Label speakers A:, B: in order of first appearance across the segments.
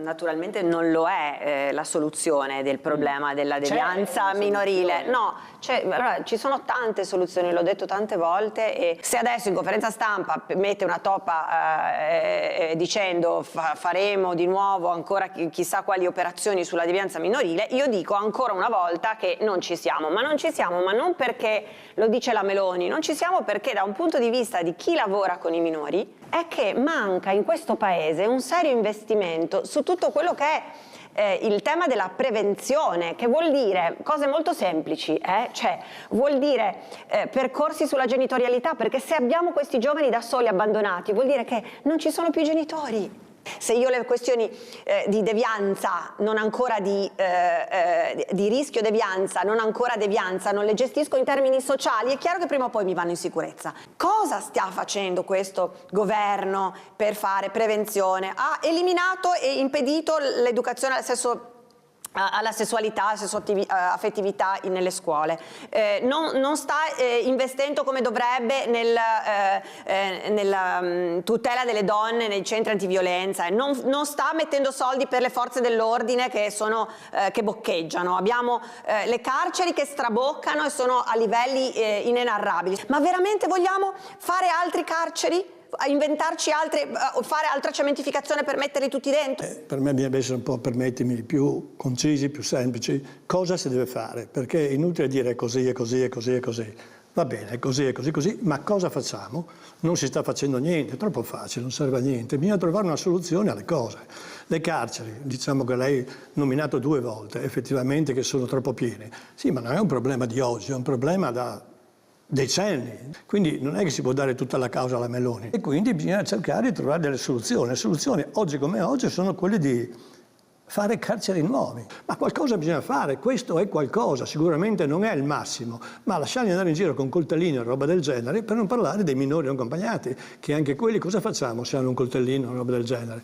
A: naturalmente non lo è la soluzione del problema della devianza minorile. No, allora, ci sono tante soluzioni, l'ho detto tante volte, e se adesso in conferenza stampa mette una toppa dicendo faremo di nuovo ancora chissà quali operazioni sulla devianza minorile, io dico ancora una volta che non ci siamo, ma non perché lo dice la Meloni, non ci siamo perché da un punto di vista di chi lavora con i minori è che manca in questo paese un serio investimento su tutto quello che è il tema della prevenzione, che vuol dire cose molto semplici, cioè vuol dire percorsi sulla genitorialità, perché se abbiamo questi giovani da soli abbandonati vuol dire che non ci sono più genitori. Se io le questioni di devianza, non ancora di rischio devianza, non ancora devianza, non le gestisco in termini sociali, è chiaro che prima o poi mi vanno in sicurezza. Cosa sta facendo questo governo per fare prevenzione? Ha eliminato e impedito l'educazione al sesso, alla sessualità, affettività nelle scuole, non sta investendo come dovrebbe nella tutela delle donne nei centri antiviolenza, non sta mettendo soldi per le forze dell'ordine che boccheggiano, abbiamo le carceri che straboccano e sono a livelli inenarrabili. Ma veramente vogliamo fare altre carceri? Inventarci fare altra cementificazione per metterli tutti dentro?
B: Per me bisogna essere un po', permettimi, più concisi, più semplici. Cosa si deve fare? Perché è inutile dire così e così e così e così. Va bene, è così e così così, ma cosa facciamo? Non si sta facendo niente, è troppo facile, non serve a niente. Bisogna trovare una soluzione alle cose. Le carceri, diciamo che lei ha nominato 2 volte, effettivamente che sono troppo piene. Sì, ma non è un problema di oggi, è un problema da decenni, quindi non è che si può dare tutta la causa alla Meloni, e quindi bisogna cercare di trovare delle soluzioni. Le soluzioni oggi come oggi sono quelle di fare carceri nuovi, ma qualcosa bisogna fare, questo è qualcosa, sicuramente non è il massimo, ma lasciarli andare in giro con coltellini o roba del genere, per non parlare dei minori non accompagnati, che anche quelli cosa facciamo se hanno un coltellino o roba del genere?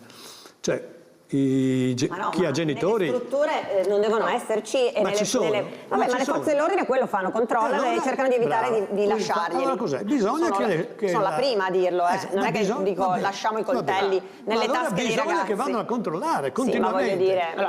B: Cioè, chi ha genitori...
A: Le strutture non devono esserci, e
B: ma ci sono.
A: Ma le forze dell'ordine quello fanno, controllano e cercano di evitare di lasciarli.
B: Allora cos'è? Bisogna
A: sono la prima a dirlo, non è che dico lasciamo i coltelli nelle tasche dei ragazzi.
B: Bisogna che vanno a controllare continuamente.
A: Sì, ma voglio dire...